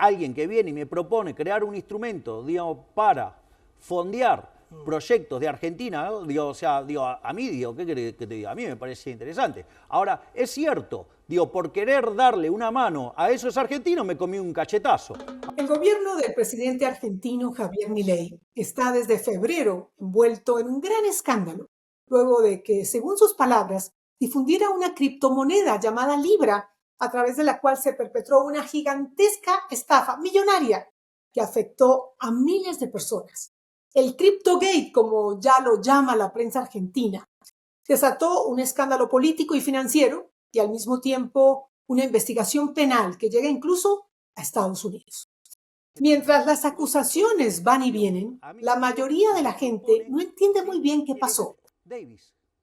alguien que viene y me propone crear un instrumento, digamos, para fondear proyectos de Argentina, ¿no? Digo, o sea, digo, a mí, digo, ¿qué querés que te diga? A mí me parece interesante. Ahora, es cierto, digo, por querer darle una mano a esos argentinos me comí un cachetazo. El gobierno del presidente argentino Javier Milei está desde febrero envuelto en un gran escándalo, luego de que, según sus palabras, difundiera una criptomoneda llamada Libra, a través de la cual se perpetró una gigantesca estafa millonaria que afectó a miles de personas. El CryptoGate, como ya lo llama la prensa argentina, desató un escándalo político y financiero y al mismo tiempo una investigación penal que llega incluso a Estados Unidos. Mientras las acusaciones van y vienen, la mayoría de la gente no entiende muy bien qué pasó.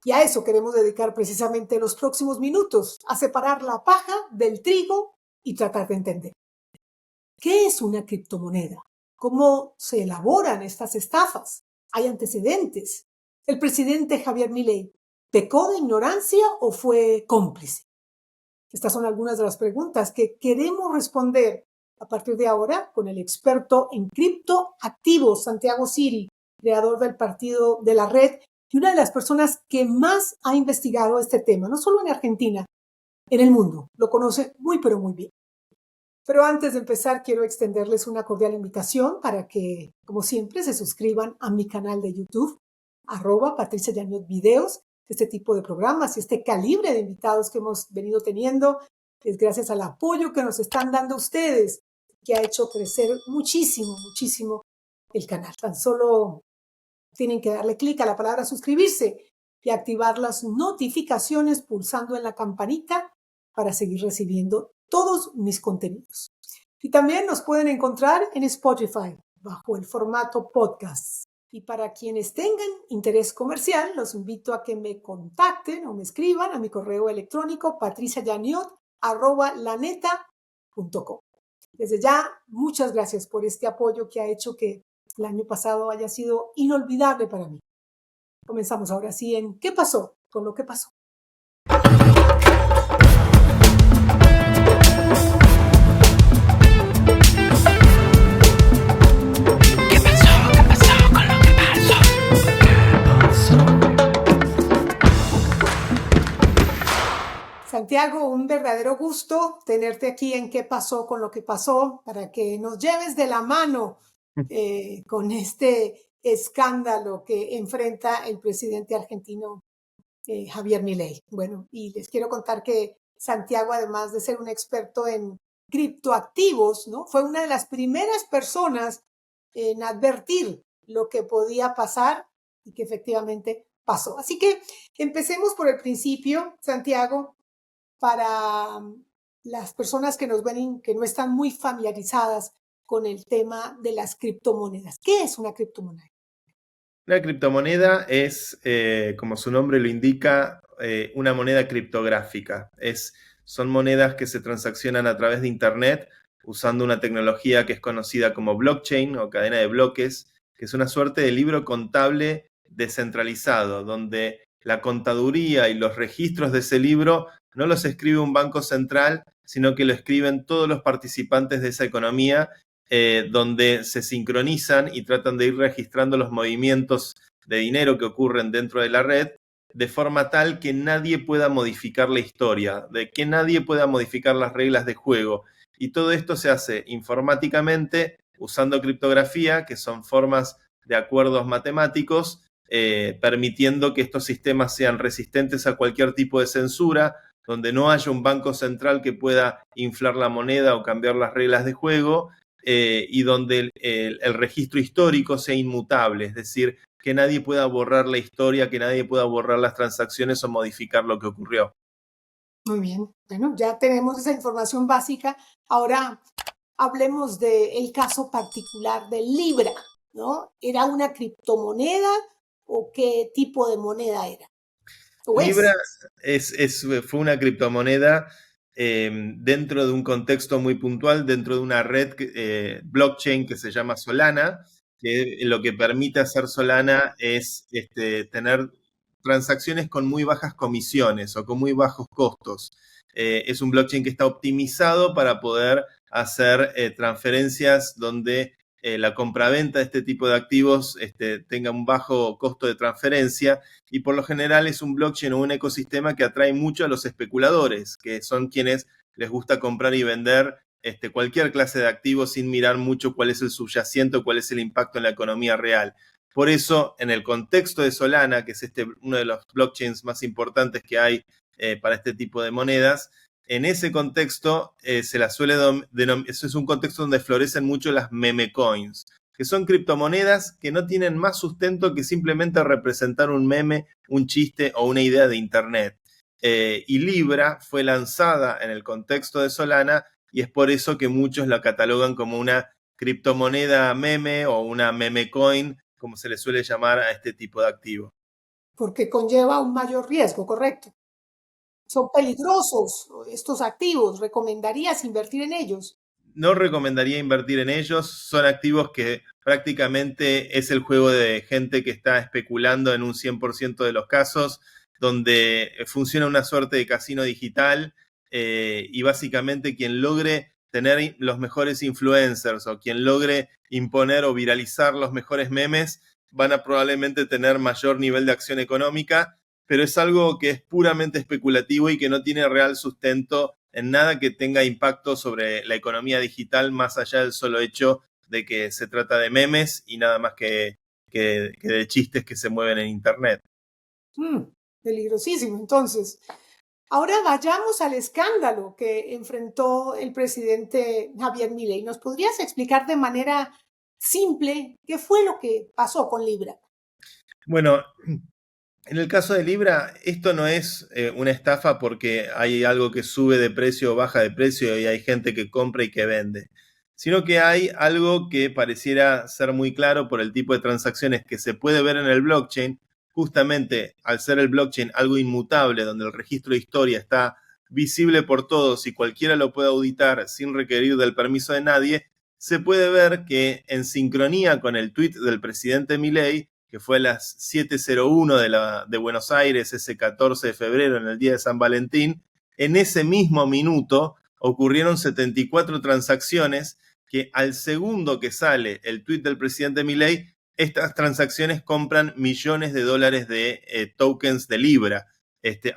Y a eso queremos dedicar precisamente los próximos minutos, a separar la paja del trigo y tratar de entender. ¿Qué es una criptomoneda? ¿Cómo se elaboran estas estafas? ¿Hay antecedentes? ¿El presidente Javier Milei pecó de ignorancia o fue cómplice? Estas son algunas de las preguntas que queremos responder a partir de ahora con el experto en criptoactivos, Santiago Siri, creador del partido de la red y una de las personas que más ha investigado este tema, no solo en Argentina, en el mundo. Lo conoce muy, pero muy bien. Pero antes de empezar, quiero extenderles una cordial invitación para que, como siempre, se suscriban a mi canal de YouTube, @Patricia Yaniot Videos. Este tipo de programas y este calibre de invitados que hemos venido teniendo es gracias al apoyo que nos están dando ustedes, que ha hecho crecer muchísimo, muchísimo el canal. Tan solo tienen que darle clic a la palabra suscribirse y activar las notificaciones pulsando en la campanita para seguir recibiendo todos mis contenidos. Y también nos pueden encontrar en Spotify bajo el formato podcast. Y para quienes tengan interés comercial, los invito a que me contacten o me escriban a mi correo electrónico patriciayaniot@laneta.com. Desde ya, muchas gracias por este apoyo que ha hecho que el año pasado haya sido inolvidable para mí. Comenzamos ahora sí en ¿qué pasó con lo que pasó? Santiago, un verdadero gusto tenerte aquí en ¿Qué pasó con lo que pasó? Para que nos lleves de la mano con este escándalo que enfrenta el presidente argentino Javier Milei. Bueno, y les quiero contar que Santiago, además de ser un experto en criptoactivos, ¿no? Fue una de las primeras personas en advertir lo que podía pasar y que efectivamente pasó. Así que empecemos por el principio, Santiago, para las personas que nos ven y que no están muy familiarizadas con el tema de las criptomonedas. ¿Qué es una criptomoneda? Una criptomoneda es, como su nombre lo indica, una moneda criptográfica. Son monedas que se transaccionan a través de Internet usando una tecnología que es conocida como blockchain o cadena de bloques, que es una suerte de libro contable descentralizado, donde la contaduría y los registros de ese libro no los escribe un banco central, sino que lo escriben todos los participantes de esa economía, donde se sincronizan y tratan de ir registrando los movimientos de dinero que ocurren dentro de la red, de forma tal que nadie pueda modificar la historia, de que nadie pueda modificar las reglas de juego. Y todo esto se hace informáticamente usando criptografía, que son formas de acuerdos matemáticos, permitiendo que estos sistemas sean resistentes a cualquier tipo de censura, donde no haya un banco central que pueda inflar la moneda o cambiar las reglas de juego, y donde el registro histórico sea inmutable, es decir, que nadie pueda borrar la historia, que nadie pueda borrar las transacciones o modificar lo que ocurrió. Muy bien, bueno, ya tenemos esa información básica. Ahora hablemos del caso particular de Libra, ¿no? ¿Era una criptomoneda o qué tipo de moneda era? Libra fue una criptomoneda dentro de un contexto muy puntual, dentro de una red blockchain que se llama Solana, que lo que permite hacer Solana es tener transacciones con muy bajas comisiones o con muy bajos costos. Es un blockchain que está optimizado para poder hacer transferencias donde la compraventa de este tipo de activos tenga un bajo costo de transferencia, y por lo general es un blockchain o un ecosistema que atrae mucho a los especuladores, que son quienes les gusta comprar y vender cualquier clase de activos sin mirar mucho cuál es el subyacente o cuál es el impacto en la economía real. Por eso, en el contexto de Solana, que es uno de los blockchains más importantes que hay para este tipo de monedas, en ese contexto se la suele denominar, eso es un contexto donde florecen mucho las meme coins, que son criptomonedas que no tienen más sustento que simplemente representar un meme, un chiste o una idea de internet. Y Libra fue lanzada en el contexto de Solana, y es por eso que muchos la catalogan como una criptomoneda meme o una meme coin, como se le suele llamar a este tipo de activo. Porque conlleva un mayor riesgo, ¿correcto? Son peligrosos estos activos. ¿Recomendarías invertir en ellos? No recomendaría invertir en ellos. Son activos que prácticamente es el juego de gente que está especulando en un 100% de los casos, donde funciona una suerte de casino digital, y básicamente quien logre tener los mejores influencers o quien logre imponer o viralizar los mejores memes van a probablemente tener mayor nivel de acción económica, pero es algo que es puramente especulativo y que no tiene real sustento en nada que tenga impacto sobre la economía digital, más allá del solo hecho de que se trata de memes y nada más que de chistes que se mueven en Internet. Peligrosísimo, entonces. Ahora vayamos al escándalo que enfrentó el presidente Javier Milei. ¿Nos podrías explicar de manera simple qué fue lo que pasó con Libra? Bueno, en el caso de Libra, esto no es una estafa porque hay algo que sube de precio o baja de precio y hay gente que compra y que vende, sino que hay algo que pareciera ser muy claro por el tipo de transacciones que se puede ver en el blockchain. Justamente al ser el blockchain algo inmutable, donde el registro de historia está visible por todos y cualquiera lo puede auditar sin requerir del permiso de nadie, se puede ver que en sincronía con el tweet del presidente Milei, que fue a las 7:01 de Buenos Aires, ese 14 de febrero, en el día de San Valentín, en ese mismo minuto ocurrieron 74 transacciones que al segundo que sale el tweet del presidente Milei, estas transacciones compran millones de dólares de tokens de Libra.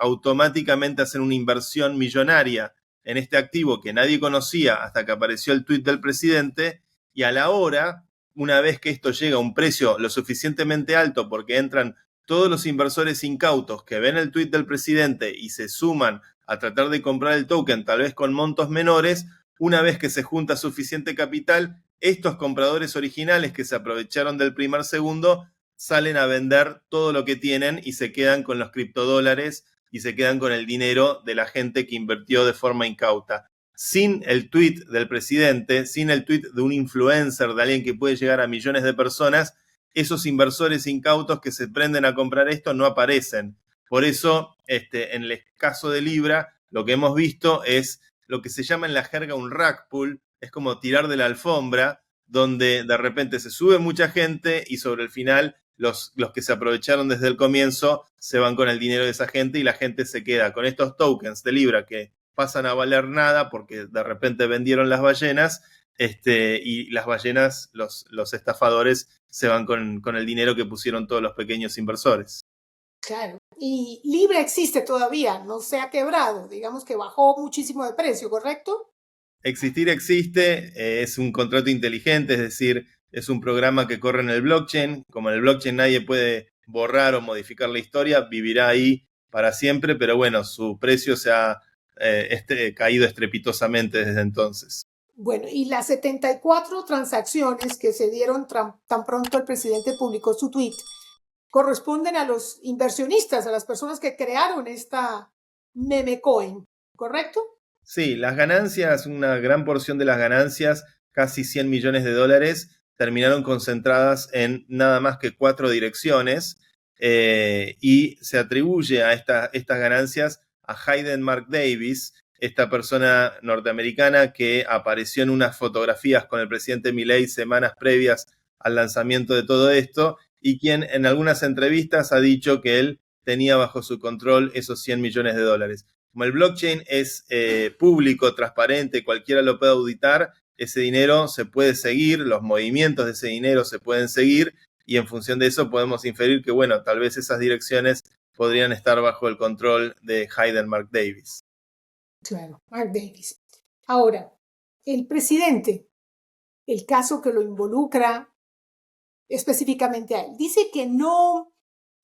Automáticamente hacen una inversión millonaria en este activo que nadie conocía hasta que apareció el tweet del presidente, y a la hora, una vez que esto llega a un precio lo suficientemente alto porque entran todos los inversores incautos que ven el tweet del presidente y se suman a tratar de comprar el token, tal vez con montos menores, una vez que se junta suficiente capital, estos compradores originales que se aprovecharon del primer segundo salen a vender todo lo que tienen y se quedan con los criptodólares y se quedan con el dinero de la gente que invirtió de forma incauta. Sin el tweet del presidente, sin el tweet de un influencer, de alguien que puede llegar a millones de personas, esos inversores incautos que se prenden a comprar esto no aparecen. Por eso, en el caso de Libra, lo que hemos visto es lo que se llama en la jerga un rug pull, es como tirar de la alfombra, donde de repente se sube mucha gente y sobre el final los que se aprovecharon desde el comienzo se van con el dinero de esa gente y la gente se queda con estos tokens de Libra que pasan a valer nada porque de repente vendieron las ballenas, y las ballenas, los estafadores, se van con el dinero que pusieron todos los pequeños inversores. Claro. Y Libra existe todavía, no se ha quebrado, digamos que bajó muchísimo de precio, ¿correcto? Existir existe, es un contrato inteligente, es decir, es un programa que corre en el blockchain. Como en el blockchain nadie puede borrar o modificar la historia, vivirá ahí para siempre, pero bueno, su precio se ha caído estrepitosamente desde entonces. Bueno, y las 74 transacciones que se dieron tan pronto el presidente publicó su tweet corresponden a los inversionistas, a las personas que crearon esta meme coin, ¿correcto? Sí, las ganancias, una gran porción de las ganancias, casi 100 millones de dólares, terminaron concentradas en nada más que 4 direcciones, y se atribuye a estas ganancias a Hayden Mark Davis, esta persona norteamericana que apareció en unas fotografías con el presidente Milei semanas previas al lanzamiento de todo esto, y quien en algunas entrevistas ha dicho que él tenía bajo su control esos 100 millones de dólares. Como el blockchain es público, transparente, cualquiera lo puede auditar, ese dinero se puede seguir, los movimientos de ese dinero se pueden seguir y en función de eso podemos inferir que, bueno, tal vez esas direcciones podrían estar bajo el control de Hayden Mark Davis. Claro, Mark Davis. Ahora, el presidente, el caso que lo involucra específicamente a él, dice que no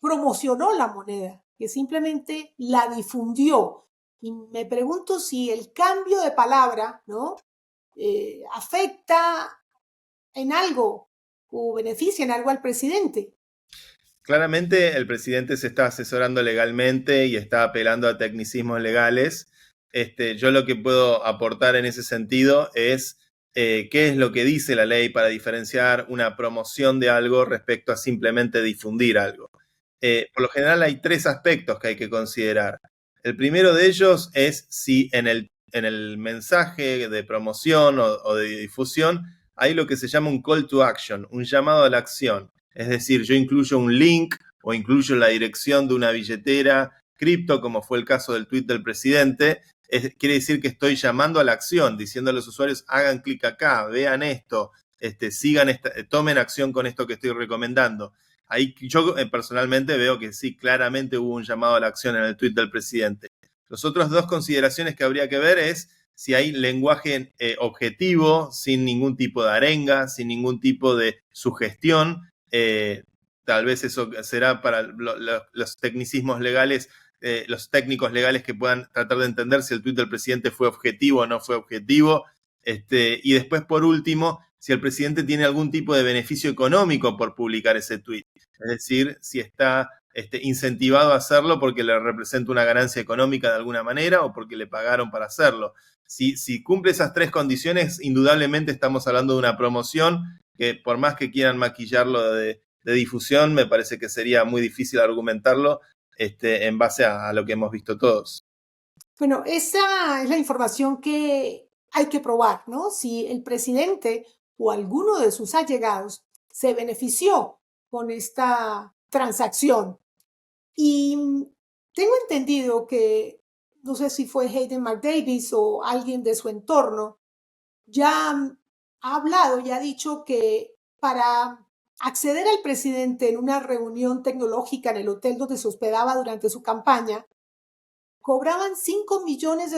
promocionó la moneda, que simplemente la difundió. Y me pregunto si el cambio de palabra, ¿no? Afecta en algo o beneficia en algo al presidente. Claramente el presidente se está asesorando legalmente y está apelando a tecnicismos legales. Yo lo que puedo aportar en ese sentido es qué es lo que dice la ley para diferenciar una promoción de algo respecto a simplemente difundir algo. Por lo general hay 3 aspectos que hay que considerar. El primero de ellos es si en el mensaje de promoción o de difusión hay lo que se llama un call to action, un llamado a la acción. Es decir, yo incluyo un link o incluyo la dirección de una billetera cripto, como fue el caso del tweet del presidente. Quiere decir que estoy llamando a la acción, diciendo a los usuarios, hagan clic acá, vean esto, tomen acción con esto que estoy recomendando. Ahí yo personalmente veo que sí, claramente hubo un llamado a la acción en el tweet del presidente. Los otros 2 consideraciones que habría que ver es si hay lenguaje objetivo, sin ningún tipo de arenga, sin ningún tipo de sugestión. Tal vez eso será para los tecnicismos legales, los técnicos legales que puedan tratar de entender si el tuit del presidente fue objetivo o no fue objetivo. Y después, por último, si el presidente tiene algún tipo de beneficio económico por publicar ese tuit. Es decir, si está incentivado a hacerlo porque le representa una ganancia económica de alguna manera o porque le pagaron para hacerlo. Si cumple esas 3 condiciones, indudablemente estamos hablando de una promoción que por más que quieran maquillarlo de difusión, me parece que sería muy difícil argumentarlo en base a lo que hemos visto todos. Bueno, esa es la información que hay que probar, ¿no? Si el presidente o alguno de sus allegados se benefició con esta transacción. Y tengo entendido que, no sé si fue Hayden Mark Davis o alguien de su entorno, ya ha hablado y ha dicho que para acceder al presidente en una reunión tecnológica en el hotel donde se hospedaba durante su campaña, cobraban $5 millones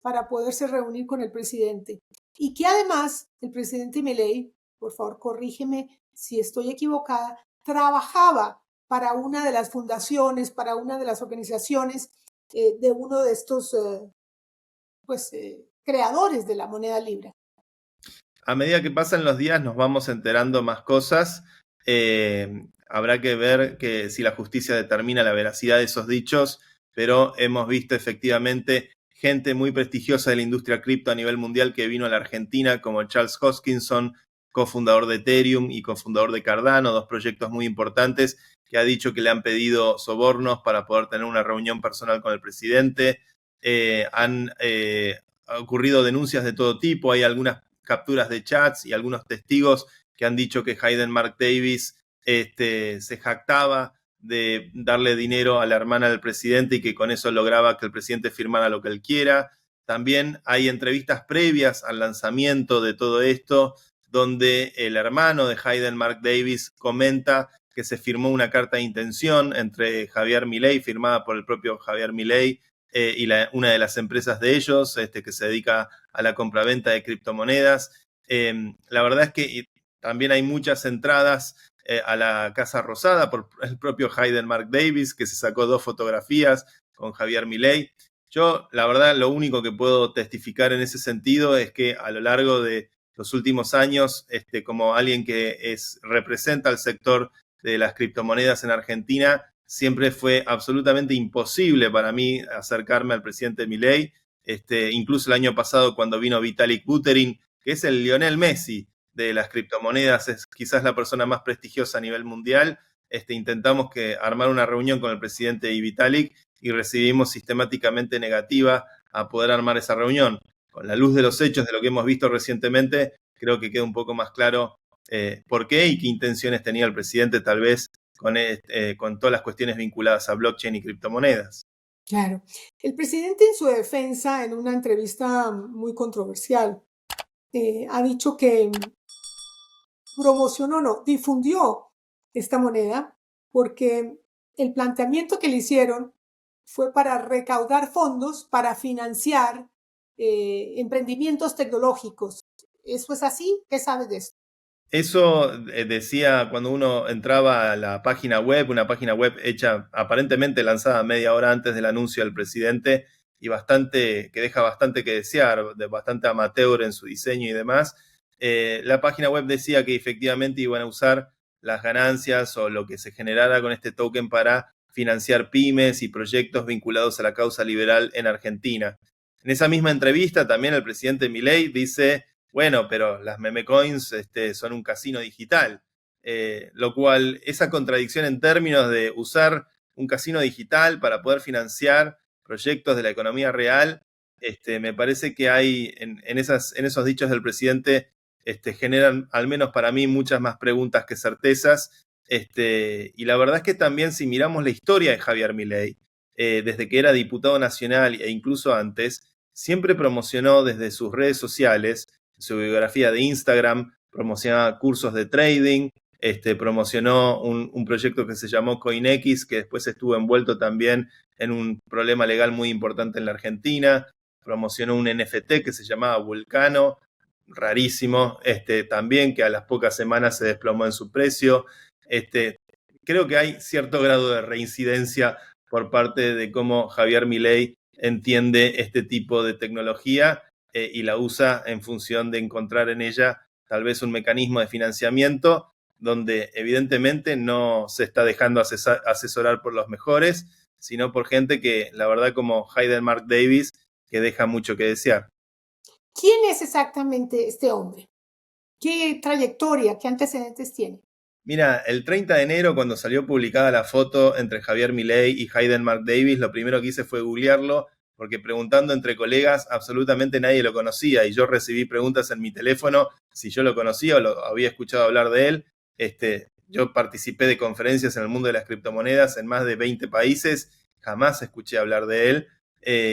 para poderse reunir con el presidente. Y que además el presidente Milei, por favor corrígeme si estoy equivocada, trabajaba para una de las fundaciones, para una de las organizaciones de uno de estos creadores de la moneda libra. A medida que pasan los días nos vamos enterando más cosas. Habrá que ver si la justicia determina la veracidad de esos dichos, pero hemos visto efectivamente gente muy prestigiosa de la industria cripto a nivel mundial que vino a la Argentina, como Charles Hoskinson, cofundador de Ethereum y cofundador de Cardano, 2 proyectos muy importantes, que ha dicho que le han pedido sobornos para poder tener una reunión personal con el presidente. Han ocurrido denuncias de todo tipo, hay algunas capturas de chats y algunos testigos que han dicho que Hayden Mark Davis se jactaba de darle dinero a la hermana del presidente y que con eso lograba que el presidente firmara lo que él quiera. También hay entrevistas previas al lanzamiento de todo esto, donde el hermano de Hayden Mark Davis comenta que se firmó una carta de intención entre Javier Milei, firmada por el propio Javier Milei, y una de las empresas de ellos, que se dedica a la compraventa de criptomonedas. La verdad es que también hay muchas entradas a la Casa Rosada por el propio Hayden Mark Davis, que se sacó 2 fotografías con Javier Milei. Yo, la verdad, lo único que puedo testificar en ese sentido es que a lo largo de los últimos años, como alguien que representa al sector de las criptomonedas en Argentina, siempre fue absolutamente imposible para mí acercarme al presidente Milei. Incluso el año pasado, cuando vino Vitalik Buterin, que es el Lionel Messi de las criptomonedas, es quizás la persona más prestigiosa a nivel mundial, intentamos armar una reunión con el presidente y Vitalik y recibimos sistemáticamente negativa a poder armar esa reunión. Con la luz de los hechos de lo que hemos visto recientemente, creo que queda un poco más claro por qué y qué intenciones tenía el presidente tal vez con todas las cuestiones vinculadas a blockchain y criptomonedas. Claro. El presidente en su defensa, en una entrevista muy controversial, ha dicho que promocionó, no, difundió esta moneda porque el planteamiento que le hicieron fue para recaudar fondos para financiar emprendimientos tecnológicos. ¿Eso es así? ¿Qué sabes de eso? Eso decía cuando uno entraba a la página web, una página web hecha aparentemente lanzada media hora antes del anuncio del presidente y que deja bastante que desear, bastante amateur en su diseño y demás. La página web decía que efectivamente iban a usar las ganancias o lo que se generara con este token para financiar pymes y proyectos vinculados a la causa liberal en Argentina. En esa misma entrevista también el presidente Milei dice: bueno, pero las meme coins son un casino digital, lo cual esa contradicción en términos de usar un casino digital para poder financiar proyectos de la economía real, me parece que hay en esos dichos del presidente generan, al menos para mí, muchas más preguntas que certezas. Y la verdad es que también si miramos la historia de Javier Milei, desde que era diputado nacional e incluso antes, siempre promocionó desde sus redes sociales, su biografía de Instagram, promocionaba cursos de trading, promocionó un proyecto que se llamó CoinX, que después estuvo envuelto también en un problema legal muy importante en la Argentina, promocionó un NFT que se llamaba Vulcano, rarísimo, también que a las pocas semanas se desplomó en su precio. Creo que hay cierto grado de reincidencia por parte de cómo Javier Milei entiende este tipo de tecnología y la usa en función de encontrar en ella tal vez un mecanismo de financiamiento donde evidentemente no se está dejando asesorar por los mejores, sino por gente que, la verdad, como Hayden Mark Davis, que deja mucho que desear. ¿Quién es exactamente este hombre? ¿Qué trayectoria, qué antecedentes tiene? Mira, el 30 de enero, cuando salió publicada la foto entre Javier Milei y Hayden Mark Davis, lo primero que hice fue googlearlo, porque preguntando entre colegas, absolutamente nadie lo conocía, y yo recibí preguntas en mi teléfono si yo lo conocía o lo había escuchado hablar de él. Yo participé de conferencias en el mundo de las criptomonedas en más de 20 países, jamás escuché hablar de él.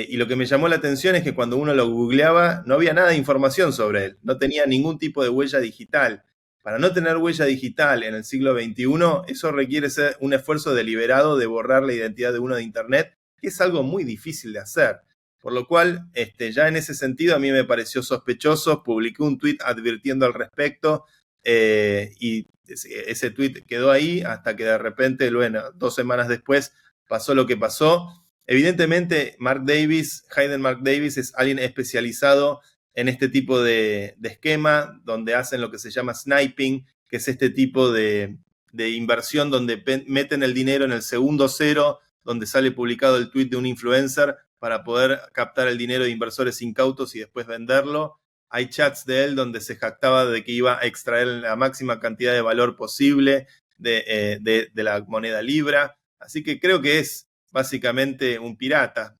Y lo que me llamó la atención es que cuando uno lo googleaba, no había nada de información sobre él, no tenía ningún tipo de huella digital. Para no tener huella digital en el siglo XXI, eso requiere ser un esfuerzo deliberado de borrar la identidad de uno de Internet, que es algo muy difícil de hacer. Por lo cual, ya en ese sentido a mí me pareció sospechoso, publiqué un tuit advirtiendo al respecto y ese tuit quedó ahí hasta que de repente, bueno, 2 semanas después pasó lo que pasó. Evidentemente, Hayden Mark Davis es alguien especializado en este tipo de esquema, donde hacen lo que se llama sniping, que es este tipo de inversión donde meten el dinero en el segundo cero, donde sale publicado el tweet de un influencer para poder captar el dinero de inversores incautos y después venderlo. Hay chats de él donde se jactaba de que iba a extraer la máxima cantidad de valor posible de la moneda Libra. Así que creo que es básicamente un pirata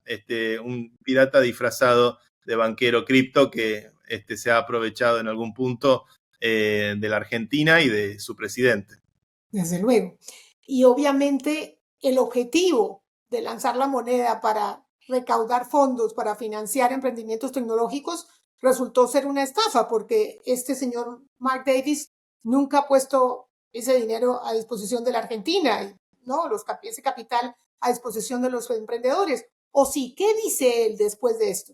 disfrazado de banquero cripto que se ha aprovechado en algún punto de la Argentina y de su presidente. Desde luego. Y obviamente el objetivo de lanzar la moneda para recaudar fondos para financiar emprendimientos tecnológicos resultó ser una estafa porque este señor Mark Davis nunca ha puesto ese dinero a disposición de la Argentina, ¿no? Ese capital a disposición de los emprendedores. ¿O sí? ¿Qué dice él después de esto?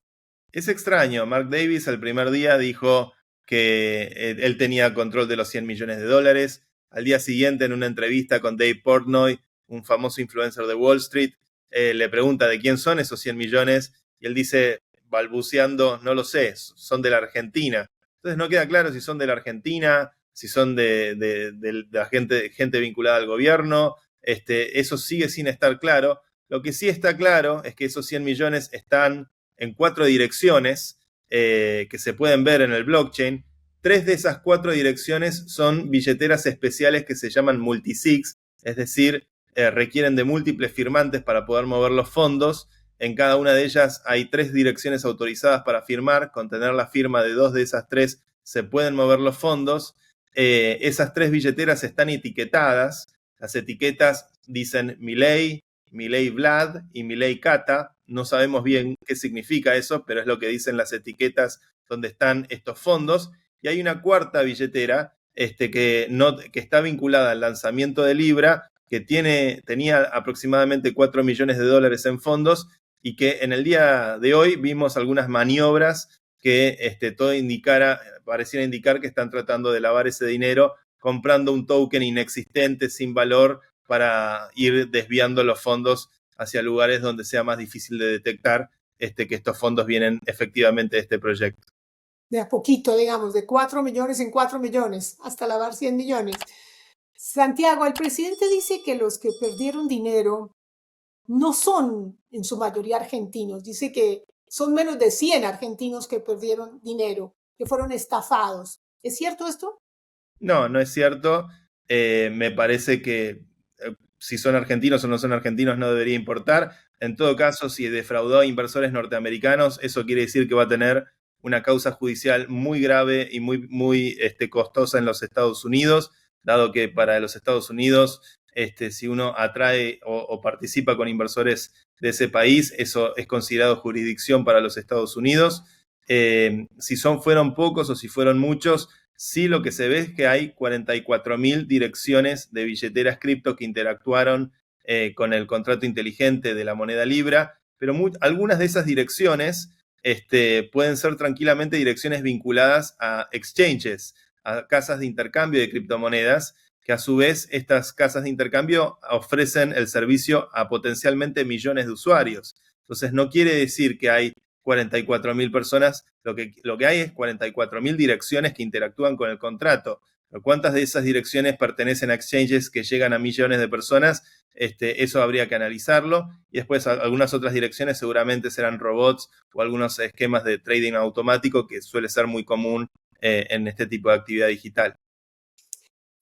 Es extraño. Mark Davis el primer día dijo que él tenía control de los 100 millones de dólares. Al día siguiente, en una entrevista con Dave Portnoy, un famoso influencer de Wall Street, le pregunta de quién son esos 100 millones y él dice, balbuceando, no lo sé, son de la Argentina. Entonces no queda claro si son de la Argentina, si son de la gente vinculada al gobierno. Eso sigue sin estar claro. Lo que sí está claro es que esos 100 millones están en 4 direcciones que se pueden ver en el blockchain. 3 de esas 4 direcciones son billeteras especiales que se llaman multisigs, es decir, requieren de múltiples firmantes para poder mover los fondos. En cada una de ellas hay 3 direcciones autorizadas para firmar. Con tener la firma de 2 de esas 3 se pueden mover los fondos. Esas 3 billeteras están etiquetadas. Las etiquetas dicen Milei, Milei Vlad y Milei Kata. No sabemos bien qué significa eso, pero es lo que dicen las etiquetas donde están estos fondos. Y hay una cuarta billetera que está vinculada al lanzamiento de Libra, que tenía aproximadamente 4 millones de dólares en fondos y que en el día de hoy vimos algunas maniobras que todo pareciera indicar que están tratando de lavar ese dinero comprando un token inexistente, sin valor, para ir desviando los fondos hacia lugares donde sea más difícil de detectar que estos fondos vienen efectivamente de este proyecto. De a poquito, digamos, de 4 millones en 4 millones, hasta lavar 100 millones. Santiago, el presidente dice que los que perdieron dinero no son en su mayoría argentinos. Dice que son menos de 100 argentinos que perdieron dinero, que fueron estafados. ¿Es cierto esto? No, no es cierto. Me parece que si son argentinos o no son argentinos no debería importar. En todo caso, si defraudó a inversores norteamericanos, eso quiere decir que va a tener una causa judicial muy grave y muy costosa en los Estados Unidos, dado que para los Estados Unidos, si uno atrae o participa con inversores de ese país, eso es considerado jurisdicción para los Estados Unidos. Si fueron pocos o si fueron muchos, sí, lo que se ve es que hay 44.000 direcciones de billeteras cripto que interactuaron con el contrato inteligente de la moneda Libra, pero algunas de esas direcciones pueden ser tranquilamente direcciones vinculadas a exchanges, a casas de intercambio de criptomonedas, que a su vez estas casas de intercambio ofrecen el servicio a potencialmente millones de usuarios. Entonces no quiere decir que hay 44.000 personas, lo que hay es 44.000 direcciones que interactúan con el contrato. ¿Cuántas de esas direcciones pertenecen a exchanges que llegan a millones de personas? Eso habría que analizarlo. Y después algunas otras direcciones seguramente serán robots o algunos esquemas de trading automático que suele ser muy común en este tipo de actividad digital.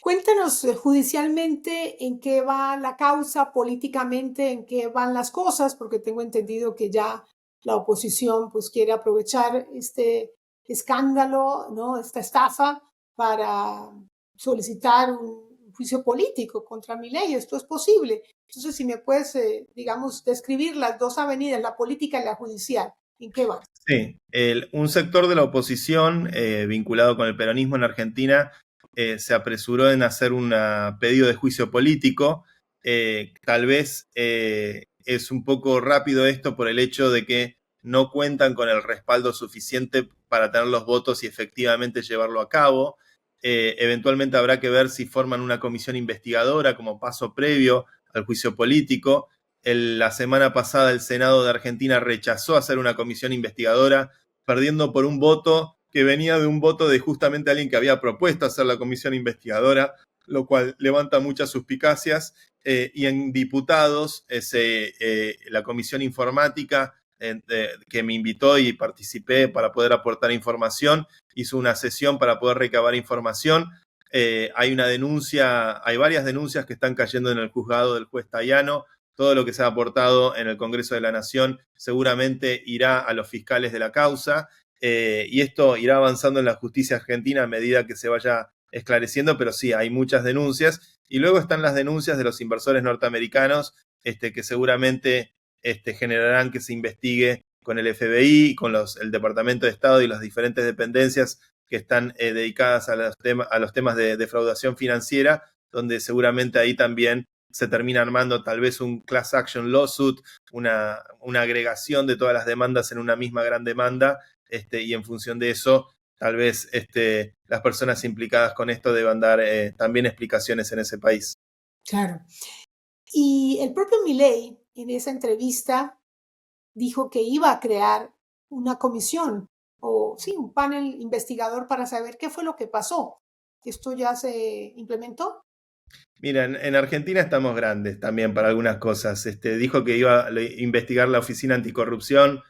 Cuéntanos judicialmente en qué va la causa, políticamente en qué van las cosas, porque tengo entendido que ya la oposición pues quiere aprovechar este escándalo, ¿no? Esta estafa para solicitar un juicio político contra Milei. Esto es posible. Entonces, si me puedes, digamos, describir las dos avenidas, la política y la judicial, ¿en qué van? Sí, un sector de la oposición vinculado con el peronismo en Argentina se apresuró en hacer un pedido de juicio político. Tal vez es un poco rápido esto por el hecho de que no cuentan con el respaldo suficiente para tener los votos y efectivamente llevarlo a cabo. Eventualmente habrá que ver si forman una comisión investigadora como paso previo al juicio político. La semana pasada el Senado de Argentina rechazó hacer una comisión investigadora, perdiendo por un voto que venía de un voto de justamente alguien que había propuesto hacer la comisión investigadora, lo cual levanta muchas suspicacias. Y en diputados, la comisión informática que me invitó y participé para poder aportar información, hizo una sesión para poder recabar información. Hay varias denuncias que están cayendo en el juzgado del juez Tayano. Todo lo que se ha aportado en el Congreso de la Nación seguramente irá a los fiscales de la causa y esto irá avanzando en la justicia argentina a medida que se vaya esclareciendo, pero sí, hay muchas denuncias. Y luego están las denuncias de los inversores norteamericanos que seguramente generarán que se investigue con el FBI, con el Departamento de Estado y las diferentes dependencias que están dedicadas a los temas de defraudación financiera, donde seguramente ahí también se termina armando tal vez un class action lawsuit, una agregación de todas las demandas en una misma gran demanda, y en función de eso, tal vez las personas implicadas con esto deban dar también explicaciones en ese país. Claro. Y el propio Milei en esa entrevista dijo que iba a crear una comisión o sí, un panel investigador para saber qué fue lo que pasó. ¿Esto ya se implementó? Mira, en Argentina estamos grandes también para algunas cosas. Dijo que iba a investigar la Oficina Anticorrupción,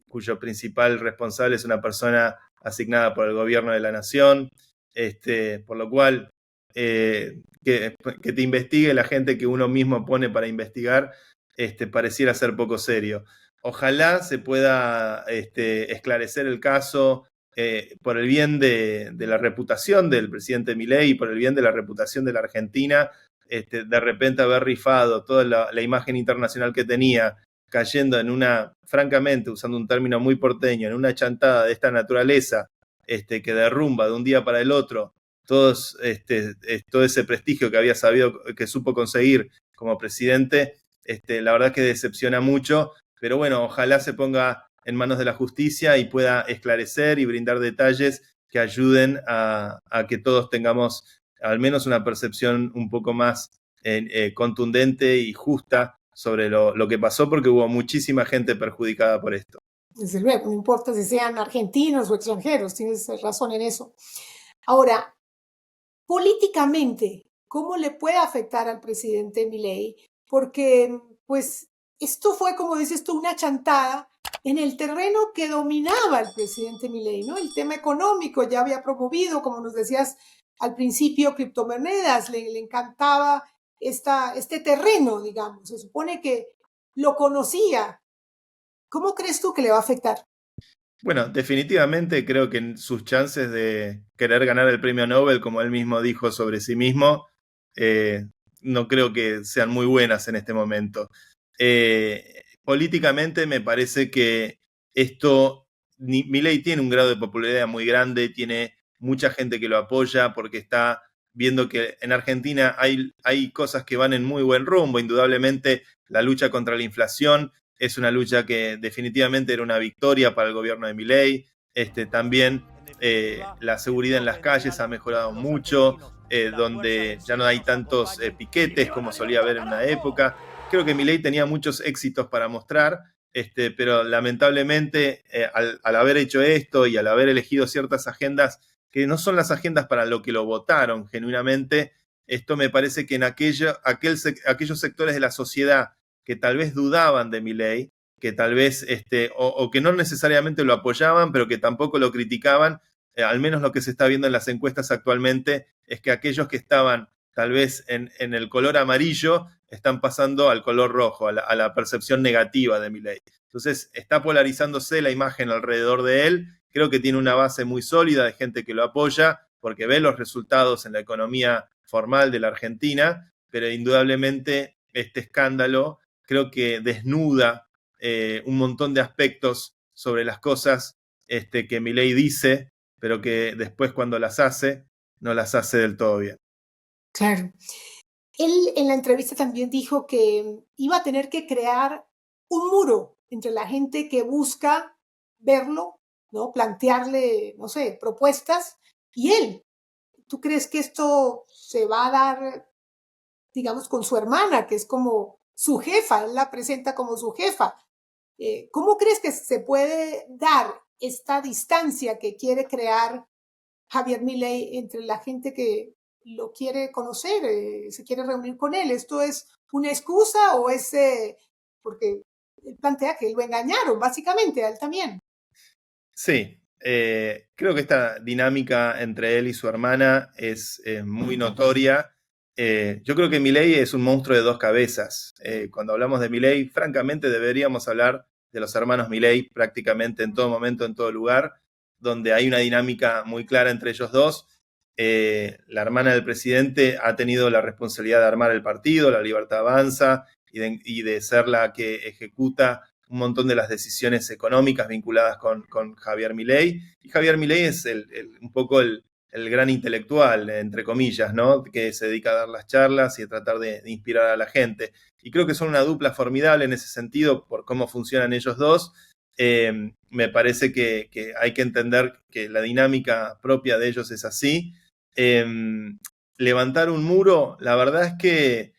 cuyo principal responsable es una persona asignada por el gobierno de la nación, por lo cual que te investigue la gente que uno mismo pone para investigar, pareciera ser poco serio. Ojalá se pueda esclarecer el caso por el bien de la reputación del presidente Milei y por el bien de la reputación de la Argentina, de repente haber rifado toda la imagen internacional que tenía, cayendo en una, francamente, usando un término muy porteño, en una chantada de esta naturaleza, que derrumba de un día para el otro todo ese prestigio que había sabido, que supo conseguir como presidente, la verdad que decepciona mucho, pero bueno, ojalá se ponga en manos de la justicia y pueda esclarecer y brindar detalles que ayuden a que todos tengamos al menos una percepción un poco más contundente y justa sobre lo que pasó, porque hubo muchísima gente perjudicada por esto. Desde luego, no importa si sean argentinos o extranjeros, tienes razón en eso. Ahora, políticamente, ¿cómo le puede afectar al presidente Milei? Porque, pues, esto fue, como dices tú, una chantada en el terreno que dominaba el presidente Milei, ¿no? El tema económico ya había promovido, como nos decías al principio, criptomonedas, le encantaba este terreno, digamos. Se supone que lo conocía. ¿Cómo crees tú que le va a afectar? Bueno, definitivamente creo que sus chances de querer ganar el premio Nobel, como él mismo dijo sobre sí mismo, no creo que sean muy buenas en este momento. Políticamente me parece que Milei tiene un grado de popularidad muy grande, tiene mucha gente que lo apoya porque está viendo que en Argentina hay cosas que van en muy buen rumbo. Indudablemente la lucha contra la inflación es una lucha que definitivamente era una victoria para el gobierno de Milei. También la seguridad en las calles ha mejorado mucho, donde ya no hay tantos piquetes como solía haber en una época. Creo que Milei tenía muchos éxitos para mostrar, pero lamentablemente al haber hecho esto y al haber elegido ciertas agendas que no son las agendas para lo que lo votaron genuinamente, esto me parece que en aquellos sectores de la sociedad que tal vez dudaban de Milei, que tal vez, o que no necesariamente lo apoyaban, pero que tampoco lo criticaban, al menos lo que se está viendo en las encuestas actualmente es que aquellos que estaban tal vez en el color amarillo están pasando al color rojo, a la percepción negativa de Milei. Entonces está polarizándose la imagen alrededor de él. Creo que tiene una base muy sólida de gente que lo apoya porque ve los resultados en la economía formal de la Argentina, pero indudablemente este escándalo creo que desnuda un montón de aspectos sobre las cosas que Milei dice, pero que después cuando las hace, no las hace del todo bien. Claro. Él en la entrevista también dijo que iba a tener que crear un muro entre la gente que busca verlo, ¿no? Plantearle, no sé, propuestas, y él. ¿Tú crees que esto se va a dar, digamos, con su hermana, que es como su jefa? Él la presenta como su jefa. ¿Cómo crees que se puede dar esta distancia que quiere crear Javier Milei entre la gente que lo quiere conocer, se quiere reunir con él? ¿Esto es una excusa o es porque él plantea que lo engañaron, básicamente, a él también? Sí, creo que esta dinámica entre él y su hermana es muy notoria. Yo creo que Milei es un monstruo de dos cabezas. Cuando hablamos de Milei, francamente deberíamos hablar de los hermanos Milei prácticamente en todo momento, en todo lugar, donde hay una dinámica muy clara entre ellos dos. La hermana del presidente ha tenido la responsabilidad de armar el partido, La Libertad Avanza, y de ser la que ejecuta un montón de las decisiones económicas vinculadas con Javier Milei. Y Javier Milei es un poco el gran intelectual, entre comillas, ¿no? Que se dedica a dar las charlas y a tratar de inspirar a la gente. Y creo que son una dupla formidable en ese sentido por cómo funcionan ellos dos. Me parece que hay que entender que la dinámica propia de ellos es así. Levantar un muro, la verdad es que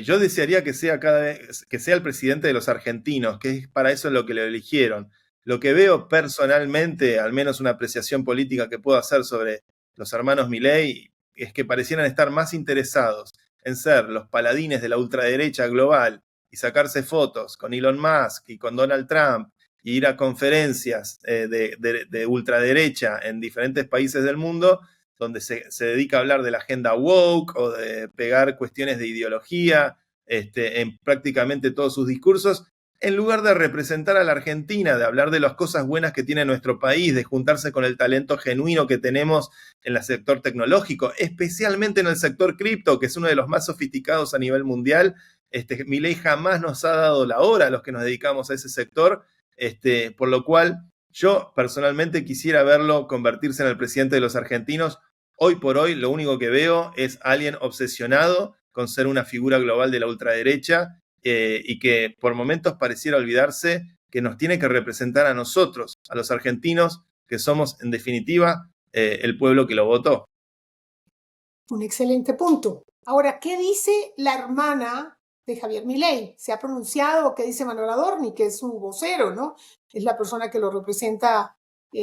yo desearía que sea que sea el presidente de los argentinos, que es para eso lo que lo eligieron. Lo que veo personalmente, al menos una apreciación política que puedo hacer sobre los hermanos Milei, es que parecieran estar más interesados en ser los paladines de la ultraderecha global y sacarse fotos con Elon Musk y con Donald Trump y ir a conferencias de ultraderecha en diferentes países del mundo, donde se dedica a hablar de la agenda woke o de pegar cuestiones de ideología en prácticamente todos sus discursos, en lugar de representar a la Argentina, de hablar de las cosas buenas que tiene nuestro país, de juntarse con el talento genuino que tenemos en el sector tecnológico, especialmente en el sector cripto, que es uno de los más sofisticados a nivel mundial, Milei jamás nos ha dado la hora a los que nos dedicamos a ese sector, por lo cual yo personalmente quisiera verlo convertirse en el presidente de los argentinos. Hoy por hoy lo único que veo es alguien obsesionado con ser una figura global de la ultraderecha, y que por momentos pareciera olvidarse que nos tiene que representar a nosotros, a los argentinos, que somos en definitiva el pueblo que lo votó. Un excelente punto. Ahora, ¿qué dice la hermana de Javier Milei? ¿Se ha pronunciado? ¿Qué dice Manuel Adorni, que es su vocero, ¿no? Es la persona que lo representa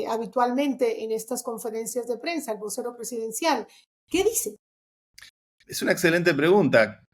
habitualmente en estas conferencias de prensa, el vocero presidencial. ¿Qué dice? Es una excelente pregunta.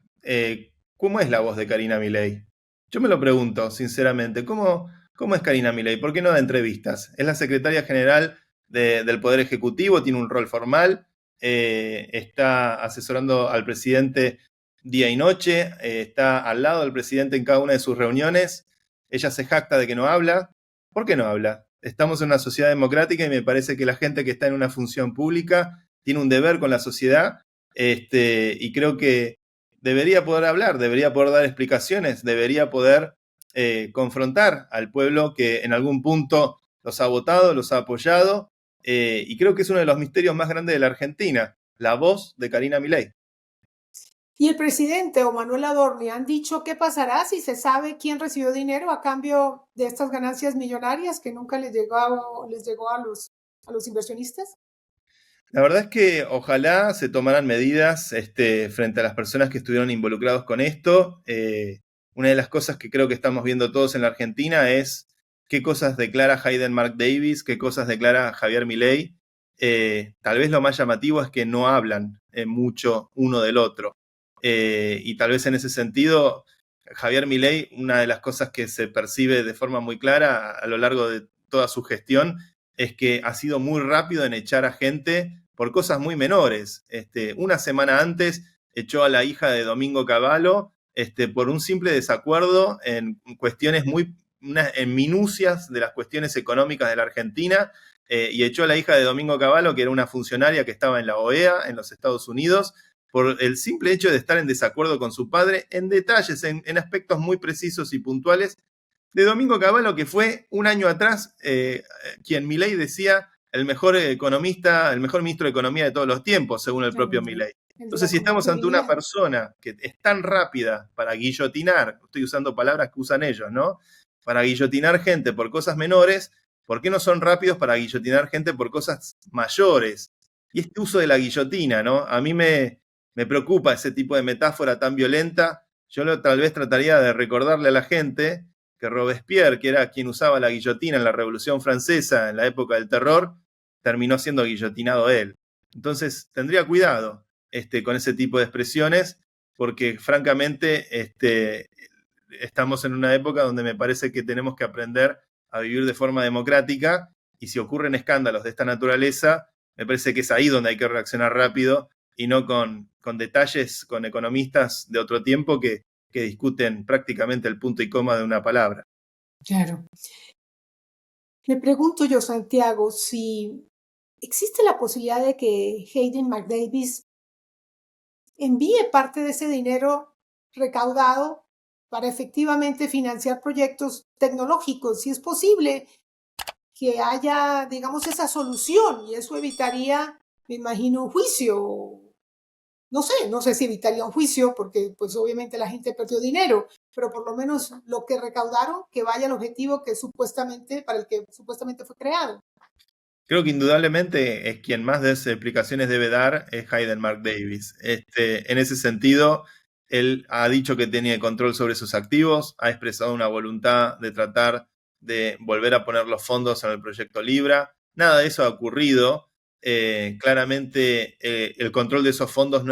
¿Cómo es la voz de Karina Milei? Yo me lo pregunto, sinceramente. ¿Cómo es Karina Milei? ¿Por qué no da entrevistas? Es la secretaria general del Poder Ejecutivo, tiene un rol formal, está asesorando al presidente día y noche, está al lado del presidente en cada una de sus reuniones. Ella se jacta de que no habla. ¿Por qué no habla? Estamos en una sociedad democrática y me parece que la gente que está en una función pública tiene un deber con la sociedad, y creo que debería poder hablar, debería poder dar explicaciones, debería poder confrontar al pueblo que en algún punto los ha votado, los ha apoyado, y creo que es uno de los misterios más grandes de la Argentina, la voz de Karina Milei. Y el presidente o Manuel Adorni han dicho qué pasará si se sabe quién recibió dinero a cambio de estas ganancias millonarias que nunca les llegó a los inversionistas. La verdad es que ojalá se tomaran medidas frente a las personas que estuvieron involucrados con esto. Una de las cosas que creo que estamos viendo todos en la Argentina es qué cosas declara Hayden Mark Davis, qué cosas declara Javier Milei. Tal vez lo más llamativo es que no hablan mucho uno del otro. Y tal vez en ese sentido, Javier Milei, una de las cosas que se percibe de forma muy clara a lo largo de toda su gestión es que ha sido muy rápido en echar a gente por cosas muy menores. Una semana antes echó a la hija de Domingo Cavallo por un simple desacuerdo en cuestiones en minucias de las cuestiones económicas de la Argentina, y echó a la hija de Domingo Cavallo, que era una funcionaria que estaba en la OEA, en los Estados Unidos, por el simple hecho de estar en desacuerdo con su padre en detalles, en aspectos muy precisos y puntuales, de Domingo Cavallo, que fue un año atrás quien Milei decía el mejor economista, el mejor ministro de Economía de todos los tiempos, según el propio Milei. Entonces, si estamos ante una persona que es tan rápida para guillotinar, estoy usando palabras que usan ellos, ¿no? Para guillotinar gente por cosas menores, ¿por qué no son rápidos para guillotinar gente por cosas mayores? Y este uso de la guillotina, ¿no? A mí me preocupa ese tipo de metáfora tan violenta. Yo tal vez trataría de recordarle a la gente que Robespierre, que era quien usaba la guillotina en la Revolución Francesa en la época del terror, terminó siendo guillotinado él. Entonces, tendría cuidado con ese tipo de expresiones, porque francamente estamos en una época donde me parece que tenemos que aprender a vivir de forma democrática, y si ocurren escándalos de esta naturaleza, me parece que es ahí donde hay que reaccionar rápido y no con detalles, con economistas de otro tiempo que discuten prácticamente el punto y coma de una palabra. Claro. Me pregunto yo, Santiago, si existe la posibilidad de que Hayden Mark Davis envíe parte de ese dinero recaudado para efectivamente financiar proyectos tecnológicos, si es posible que haya, digamos, esa solución, y eso evitaría, me imagino, un juicio. No sé si evitaría un juicio, porque pues obviamente la gente perdió dinero, pero por lo menos lo que recaudaron, que vaya al objetivo para el que supuestamente fue creado. Creo que indudablemente es quien más de esas explicaciones debe dar es Hayden Mark Davis. En ese sentido, él ha dicho que tenía control sobre sus activos, ha expresado una voluntad de tratar de volver a poner los fondos en el proyecto Libra. Nada de eso ha ocurrido. Claramente el control de esos fondos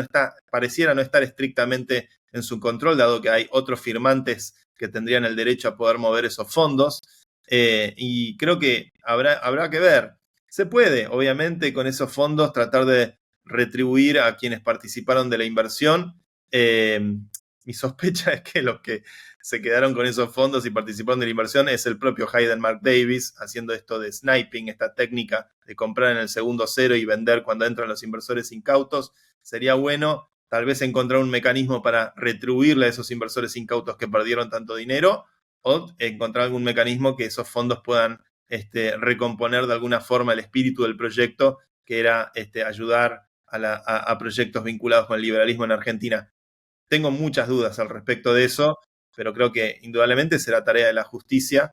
pareciera no estar estrictamente en su control, dado que hay otros firmantes que tendrían el derecho a poder mover esos fondos, y creo que habrá que ver. Se puede, obviamente, con esos fondos tratar de retribuir a quienes participaron de la inversión. mi sospecha es que los que se quedaron con esos fondos y participaron de la inversión es el propio Hayden Mark Davis, haciendo esto de sniping, esta técnica de comprar en el segundo cero y vender cuando entran los inversores incautos. Sería bueno tal vez encontrar un mecanismo para retribuirle a esos inversores incautos que perdieron tanto dinero, o encontrar algún mecanismo que esos fondos puedan recomponer de alguna forma el espíritu del proyecto, que era ayudar a proyectos vinculados con el liberalismo en Argentina. Tengo muchas dudas al respecto de eso, pero creo que indudablemente será tarea de la justicia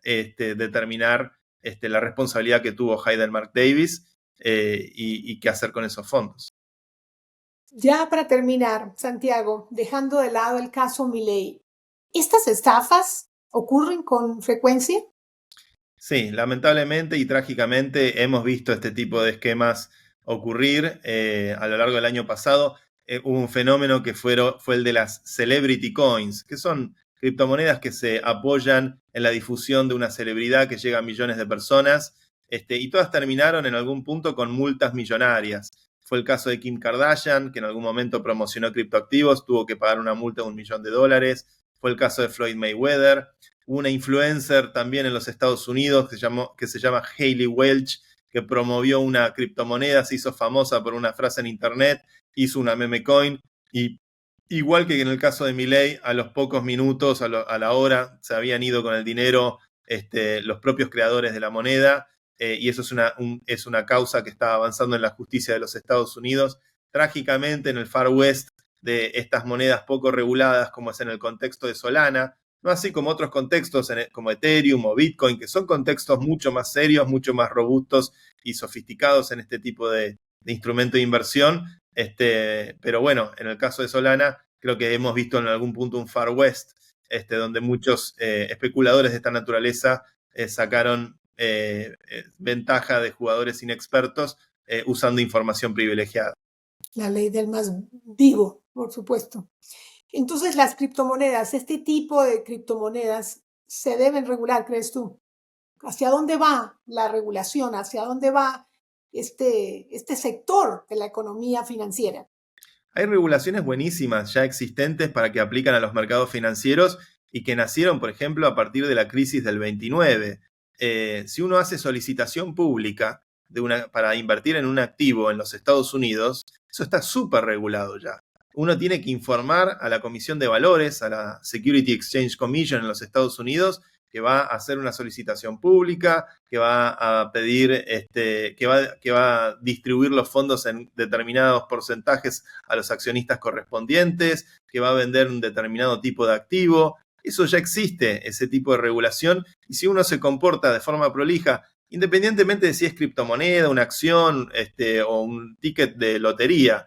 determinar la responsabilidad que tuvo Hayden Mark Davis y qué hacer con esos fondos. Ya para terminar, Santiago, dejando de lado el caso Milei, ¿estas estafas ocurren con frecuencia? Sí, lamentablemente y trágicamente hemos visto este tipo de esquemas ocurrir a lo largo del año pasado. Hubo un fenómeno que fue el de las celebrity coins, que son criptomonedas que se apoyan en la difusión de una celebridad que llega a millones de personas, y todas terminaron en algún punto con multas millonarias. Fue el caso de Kim Kardashian, que en algún momento promocionó criptoactivos, tuvo que pagar una multa de $1 millón. Fue el caso de Floyd Mayweather. Hubo una influencer también en los Estados Unidos que se llama Hailey Welch, que promovió una criptomoneda, se hizo famosa por una frase en internet, hizo una meme coin, y igual que en el caso de Milei, a los pocos minutos, a la hora, se habían ido con el dinero los propios creadores de la moneda, y eso es una causa que está avanzando en la justicia de los Estados Unidos. Trágicamente, en el Far West, de estas monedas poco reguladas, como es en el contexto de Solana, no así como otros contextos como Ethereum o Bitcoin, que son contextos mucho más serios, mucho más robustos y sofisticados en este tipo de instrumento de inversión. Pero bueno, en el caso de Solana, creo que hemos visto en algún punto un Far West, donde muchos especuladores de esta naturaleza sacaron ventaja de jugadores inexpertos usando información privilegiada. La ley del más vivo, por supuesto. Entonces, las criptomonedas, este tipo de criptomonedas, ¿se deben regular, crees tú? ¿Hacia dónde va la regulación? ¿Hacia dónde va este sector de la economía financiera? Hay regulaciones buenísimas ya existentes para que aplican a los mercados financieros y que nacieron, por ejemplo, a partir de la crisis del 29. Si uno hace solicitación pública para invertir en un activo en los Estados Unidos, eso está súper regulado ya. Uno tiene que informar a la Comisión de Valores, a la Security Exchange Commission en los Estados Unidos, que va a hacer una solicitación pública, que va a pedir, que va a distribuir los fondos en determinados porcentajes a los accionistas correspondientes, que va a vender un determinado tipo de activo. Eso ya existe, ese tipo de regulación, y si uno se comporta de forma prolija, independientemente de si es criptomoneda, una acción o un ticket de lotería,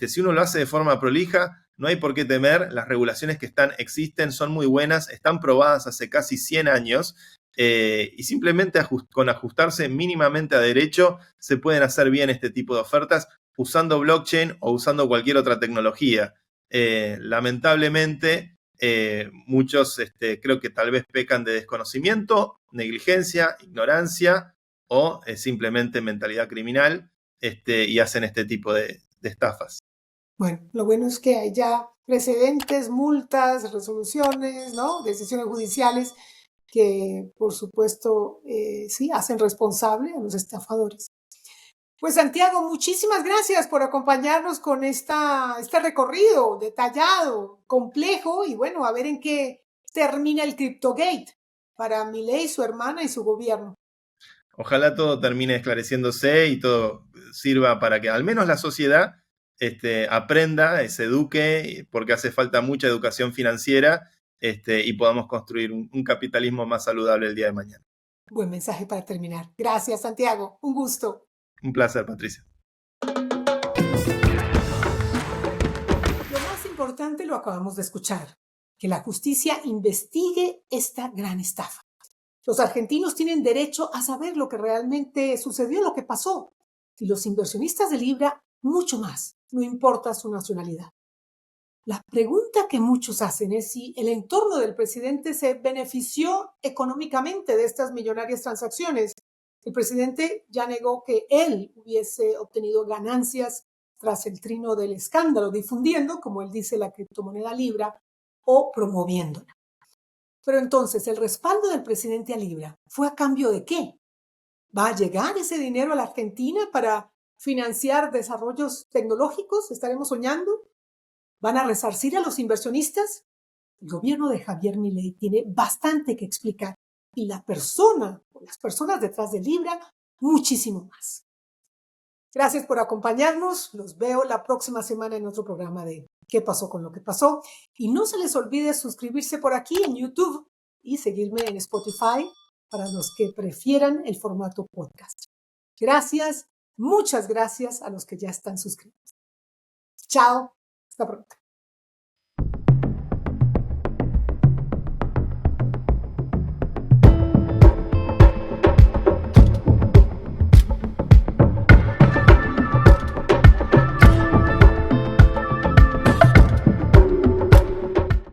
si uno lo hace de forma prolija, no hay por qué temer. Las regulaciones que existen son muy buenas, están probadas hace casi 100 años y simplemente con ajustarse mínimamente a derecho se pueden hacer bien este tipo de ofertas usando blockchain o usando cualquier otra tecnología. Lamentablemente, muchos creo que tal vez pecan de desconocimiento, negligencia, ignorancia o simplemente mentalidad criminal y hacen este tipo de estafas. Bueno, lo bueno es que hay ya precedentes, multas, resoluciones, ¿no? Decisiones judiciales que, por supuesto, sí, hacen responsable a los estafadores. Pues, Santiago, muchísimas gracias por acompañarnos con este recorrido detallado, complejo, y bueno, a ver en qué termina el CryptoGate para Milei, su hermana y su gobierno. Ojalá todo termine esclareciéndose y todo sirva para que al menos la sociedad aprenda, se eduque, porque hace falta mucha educación financiera y podamos construir un capitalismo más saludable el día de mañana. Buen mensaje para terminar. Gracias, Santiago. Un gusto. Un placer, Patricia. Lo más importante lo acabamos de escuchar, que la justicia investigue esta gran estafa. Los argentinos tienen derecho a saber lo que realmente sucedió, lo que pasó. Y los inversionistas de Libra, mucho más, no importa su nacionalidad. La pregunta que muchos hacen es si el entorno del presidente se benefició económicamente de estas millonarias transacciones. El presidente ya negó que él hubiese obtenido ganancias tras el trino del escándalo, difundiendo, como él dice, la criptomoneda Libra o promoviéndola. Pero entonces, ¿el respaldo del presidente a Libra fue a cambio de qué? ¿Va a llegar ese dinero a la Argentina para financiar desarrollos tecnológicos? ¿Estaremos soñando? ¿Van a resarcir a los inversionistas? El gobierno de Javier Milei tiene bastante que explicar y las personas detrás de Libra, muchísimo más. Gracias por acompañarnos. Los veo la próxima semana en otro programa de ¿Qué pasó con lo que pasó? Y no se les olvide suscribirse por aquí en YouTube y seguirme en Spotify para los que prefieran el formato podcast. Gracias, muchas gracias a los que ya están suscritos. Chao, hasta pronto.